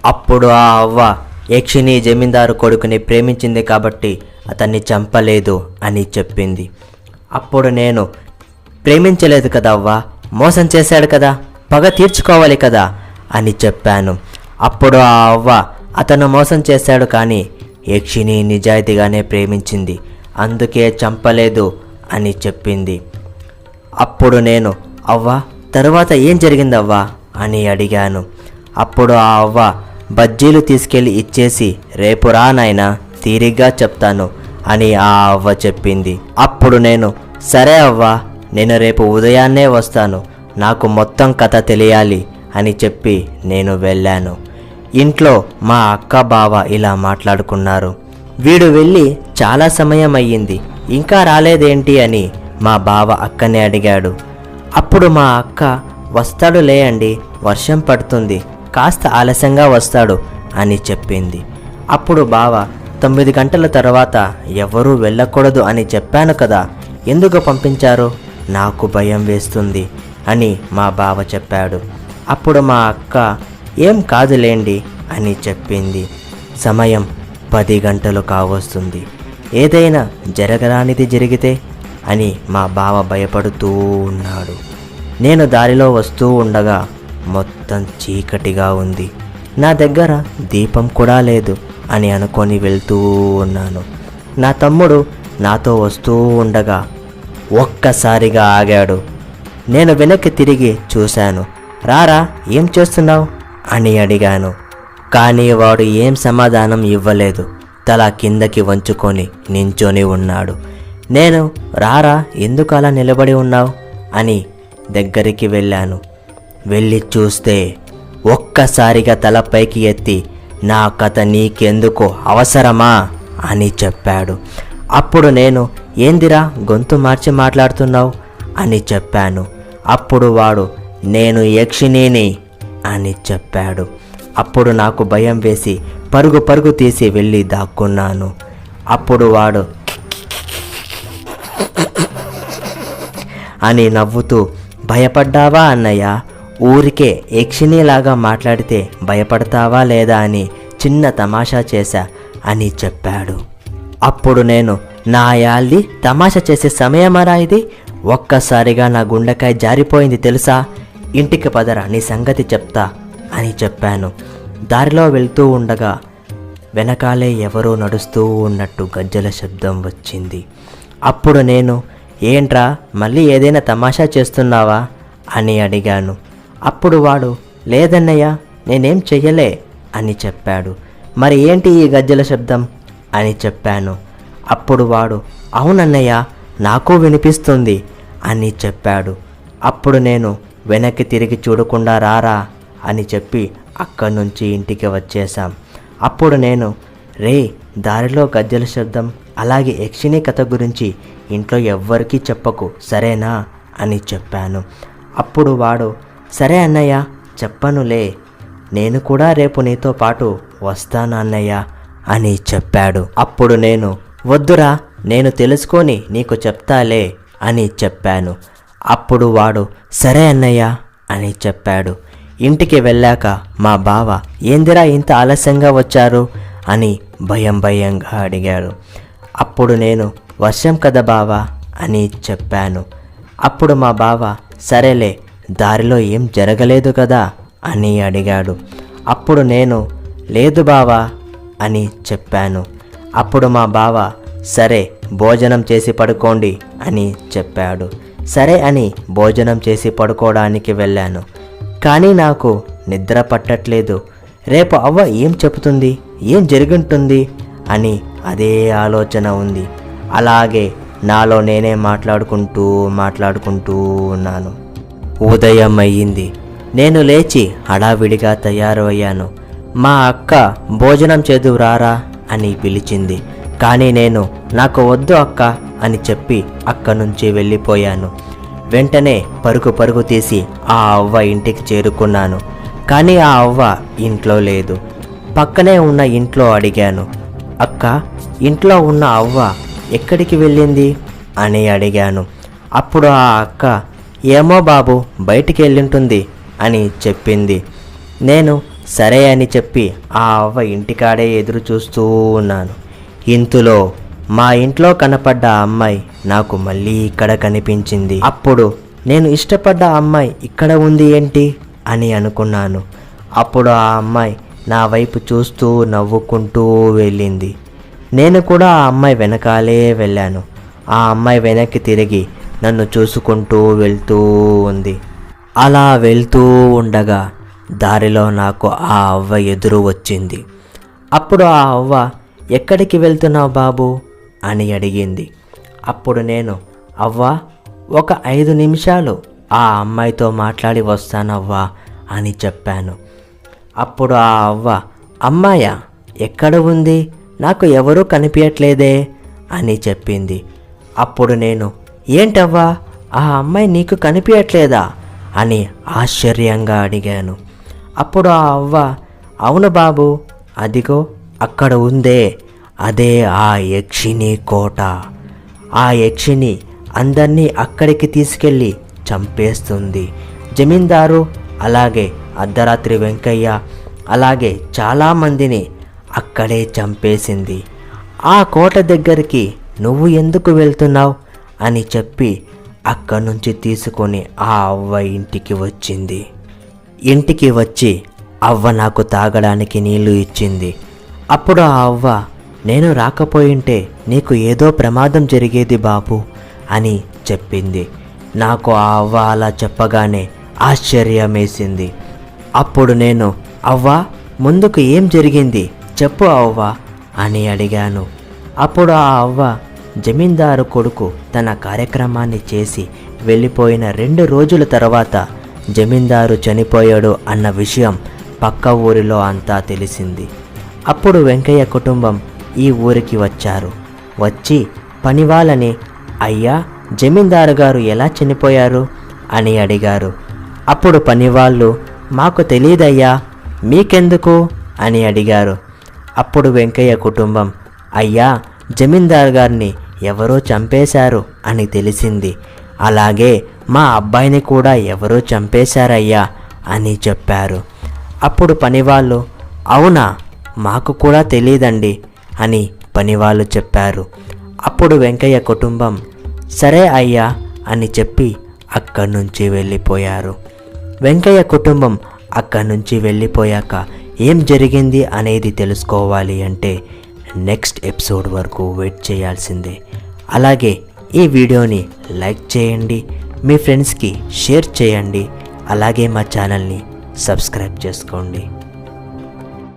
అప్పుడు ఆ అవ్వ యక్షిని జమీందారు కొడుకుని ప్రేమించింది కాబట్టి అతన్ని చంపలేదు అని చెప్పింది. అప్పుడు నేను, ప్రేమించలేదు కదా అవ్వ, మోసం చేశాడు కదా, పగ తీర్చుకోవాలి కదా అని చెప్పాను. అప్పుడు ఆ అవ్వ, అతను మోసం చేశాడు కానీ యక్షిని నిజాయితీగానే ప్రేమించింది, అందుకే చంపలేదు అని చెప్పింది. అప్పుడు నేను, అవ్వ తరువాత ఏం జరిగిందవ్వా అని అడిగాను. అప్పుడు ఆ అవ్వ బజ్జీలు తీసుకెళ్ళి ఇచ్చేసి, రేపు రా నాయనా తీరిగ్గా చెప్తాను అని ఆ అవ్వ చెప్పింది. అప్పుడు నేను, సరే అవ్వ, నేను రేపు ఉదయాన్నే వస్తాను, నాకు మొత్తం కథ తెలియాలి అని చెప్పి నేను వెళ్ళాను. ఇంట్లో మా అక్క బావ ఇలా మాట్లాడుకున్నారు. వీడు వెళ్ళి చాలా సమయం అయ్యింది, ఇంకా రాలేదేంటి అని మా బావ అక్కనే అడిగాడు. అప్పుడు మా అక్క, వస్తాడులే అండి, వర్షం పడుతుంది, కాస్త ఆలస్యంగా వస్తాడు అని చెప్పింది. అప్పుడు బావ, 9 గంటల తర్వాత ఎవరూ వెళ్ళకూడదు అని చెప్పాను కదా, ఎందుకు పంపించారు, నాకు భయం వేస్తుంది అని మా బావ చెప్పాడు. అప్పుడు మా అక్క, ఏం కాదులేండి అని చెప్పింది. సమయం 10 గంటలు కావస్తుంది, ఏదైనా జరగరానిది జరిగితే అని మా బావ భయపడుతూ ఉన్నాడు. నేను దారిలో వస్తూ ఉండగా మొత్తం చీకటిగా ఉంది, నా దగ్గర దీపం కూడా లేదు అని అనుకొని వెళ్తూ ఉన్నాను. నా తమ్ముడు నాతో వస్తూ ఉండగా ఒక్కసారిగా ఆగాడు. నేను వెనక్కి తిరిగి చూశాను. రారా, ఏం చేస్తున్నావు అని అడిగాను. కానీ వాడు ఏం సమాధానం ఇవ్వలేదు, తల కిందకి వంచుకొని నించొని ఉన్నాడు. నేను, రారా, ఎందుకు అలా నిలబడి ఉన్నావు అని దగ్గరికి వెళ్ళాను. వెళ్ళి చూస్తే ఒక్కసారిగా తల పైకి ఎత్తి, నా కథ నీకెందుకు, అవసరమా అని చెప్పాడు. అప్పుడు నేను, ఏందిరా గొంతు మార్చి మాట్లాడుతున్నావు అని చెప్పాను. అప్పుడు వాడు, నేను యక్షిణిని అని చెప్పాడు. అప్పుడు నాకు భయం వేసి పరుగు పరుగు తీసి వెళ్ళి దాక్కున్నాను. అప్పుడు వాడు అని నవ్వుతూ, భయపడ్డావా అన్నయ్య, ఊరికే యక్షిణిలాగా మాట్లాడితే భయపడతావా లేదా అని చిన్న తమాషా చేశా అని చెప్పాడు. అప్పుడు నేను, నా యాల్ది తమాషా చేసే సమయమరా ఇది, ఒక్కసారిగా నా గుండెకాయ జారిపోయింది తెలుసా, ఇంటికి పదరా నీ సంగతి చెప్తా అని చెప్పాను. దారిలో వెళ్తూ ఉండగా వెనకాలే ఎవరో నడుస్తూ ఉన్నట్టు గజ్జల శబ్దం వచ్చింది. అప్పుడు నేను, ఏంట్రా మళ్ళీ ఏదైనా తమాషా చేస్తున్నావా అని అడిగాను. అప్పుడు వాడు, లేదన్నయ్య నేనేం చెయ్యలే అని చెప్పాడు. మరి ఏంటి ఈ గజ్జల శబ్దం అని చెప్పాను. అప్పుడు వాడు, అవునన్నయ్య నాకు వినిపిస్తుంది అని చెప్పాడు. అప్పుడు నేను, వెనక్కి తిరిగి చూడకుండా రారా అని చెప్పి అక్కడి నుంచి ఇంటికి వచ్చేసాం. అప్పుడు నేను, రే దారిలో గజ్జల శబ్దం అలాగే యక్షిణి కథ గురించి ఇంట్లో ఎవ్వరికీ చెప్పకు సరేనా అని చెప్పాను. అప్పుడు వాడు, సరే అన్నయ్య చెప్పనులే, నేను కూడా రేపు నీతో పాటు వస్తాను అన్నయ్య అని చెప్పాడు. అప్పుడు నేను, వద్దురా నేను తెలుసుకొని నీకు చెప్తాలే అని చెప్పాను. అప్పుడు వాడు, సరే అన్నయ్య అని చెప్పాడు. ఇంటికి వెళ్ళాక మా బావ, ఏందిరా ఇంత ఆలస్యంగా వచ్చారు అని భయంగా అడిగాడు. అప్పుడు నేను, వర్షం కదా బావా అని చెప్పాను. అప్పుడు మా బావ, సరేలే దారిలో ఏం జరగలేదు కదా అని అడిగాడు. అప్పుడు నేను, లేదు బావా అని చెప్పాను. అప్పుడు మా బావ, సరే భోజనం చేసి పడుకోండి అని చెప్పాడు. సరే అని భోజనం చేసి పడుకోవడానికి వెళ్ళాను. కానీ నాకు నిద్ర పట్టట్లేదు. రేపు అవ్వ ఏం చెబుతుంది, ఏం జరుగుంటుంది అని అదే ఆలోచన ఉంది. అలాగే నాలో నేనే మాట్లాడుకుంటూ ఉన్నాను. ఉదయం అయ్యింది. నేను లేచి హడావిడిగా తయారు అయ్యాను. మా అక్క భోజనం చేదు రారా అని పిలిచింది. కానీ నేను, నాకు వద్దు అక్క అని చెప్పి అక్క నుంచి వెళ్ళిపోయాను. వెంటనే పరుగు తీసి ఆ అవ్వ ఇంటికి చేరుకున్నాను. కానీ ఆ అవ్వ ఇంట్లో లేదు. పక్కనే ఉన్న ఇంట్లో అడిగాను, అక్క ఇంట్లో ఉన్న అవ్వ ఎక్కడికి వెళ్ళింది అని అడిగాను. అప్పుడు ఆ అక్క, ఏమో బాబు బయటికి వెళ్ళింటుంది అని చెప్పింది. నేను, సరే అని చెప్పి ఆ అవ్వ ఇంటికాడే ఎదురు చూస్తూ ఉన్నాను. ఇంతలో మా ఇంట్లో కనపడ్డ అమ్మాయి నాకు మళ్ళీ ఇక్కడ కనిపించింది. అప్పుడు నేను ఇష్టపడ్డ అమ్మాయి ఇక్కడ ఉంది ఏంటి అని అనుకున్నాను. అప్పుడు ఆ అమ్మాయి నా వైపు చూస్తూ నవ్వుకుంటూ వెళ్ళింది. నేను కూడా ఆ అమ్మాయి వెనకాలే వెళ్ళాను. ఆ అమ్మాయి వెనక్కి తిరిగి నన్ను చూసుకుంటూ వెళ్తూ ఉంది. అలా వెళ్తూ ఉండగా దారిలో నాకు ఆ అవ్వ ఎదురు వచ్చింది. అప్పుడు ఆ అవ్వ, ఎక్కడికి వెళ్తున్నావు బాబు అని అడిగింది. అప్పుడు నేను, అవ్వ, ఒక 5 నిమిషాలు ఆ అమ్మాయితో మాట్లాడి వస్తానవ్వా అని చెప్పాను. అప్పుడు ఆ అవ్వ, అమ్మాయా, ఎక్కడ ఉంది, నాకు ఎవరూ కనిపించట్లేదే అని చెప్పింది. అప్పుడు నేను, ఏంటవ్వా, ఆ అమ్మాయి నీకు కనిపించట్లేదా అని ఆశ్చర్యంగా అడిగాను. అప్పుడు ఆ అవ్వ, అవును బాబు, అదిగో అక్కడ ఉందే, అదే ఆ యక్షిణి కోట. ఆ యక్షిణి అందరినీ అక్కడికి తీసుకెళ్ళి చంపేస్తుంది. జమీందారు, అలాగే అర్ధరాత్రి వెంకయ్య, అలాగే చాలామందిని అక్కడే చంపేసింది. ఆ కోట దగ్గరికి నువ్వు ఎందుకు వెళ్తున్నావు అని చెప్పి అక్కడి నుంచి తీసుకొని ఆ అవ్వ ఇంటికి వచ్చింది. ఇంటికి వచ్చి అవ్వ నాకు తాగడానికి నీళ్లు ఇచ్చింది. అప్పుడు ఆ అవ్వ, నేను రాకపోయింటే నీకు ఏదో ప్రమాదం జరిగేది బాబు అని చెప్పింది. నాకు ఆ అవ్వ అలా చెప్పగానే ఆశ్చర్యమేసింది. అప్పుడు నేను, అవ్వ, ముందుకు ఏం జరిగింది చెప్పు అవ్వ అని అడిగాను. అప్పుడు ఆ అవ్వ, జమీందారు కొడుకు తన కార్యక్రమాన్ని చేసి వెళ్ళిపోయిన 2 రోజుల తర్వాత జమీందారు చనిపోయాడు అన్న విషయం పక్క ఊరిలో అంతా తెలిసింది. అప్పుడు వెంకయ్య కుటుంబం ఈ ఊరికి వచ్చారు. వచ్చి పనివాళ్ళని, అయ్యా, జమీందారు గారు ఎలా చనిపోయారు అని అడిగారు. అప్పుడు పనివాళ్ళు, మాకు తెలియదయ్యా, మీకెందుకు అని అడిగారు. అప్పుడు వెంకయ్య కుటుంబం, అయ్యా, జమీందారు గారిని ఎవరో చంపేశారు అని తెలిసింది. అలాగే మా అబ్బాయిని కూడా ఎవరో చంపేశారయ్యా అని చెప్పారు. అప్పుడు పనివాళ్ళు, అవునా, మాకు కూడా తెలియదండి అని పనివాళ్ళు చెప్పారు. అప్పుడు వెంకయ్య కుటుంబం, సరే అయ్యా అని చెప్పి అక్కడి నుంచి వెళ్ళిపోయారు. వెంకయ్య కుటుంబం అక్కడి నుంచి వెళ్ళిపోయాక ఏం జరిగింది అనేది తెలుసుకోవాలి అంటే నెక్స్ట్ ఎపిసోడ్ వరకు వెయిట్ చేయాల్సిందే. అలాగే ఈ వీడియోని లైక్ చేయండి, మీ ఫ్రెండ్స్కి షేర్ చేయండి, అలాగే మా ఛానల్ని సబ్స్క్రైబ్ చేసుకోండి.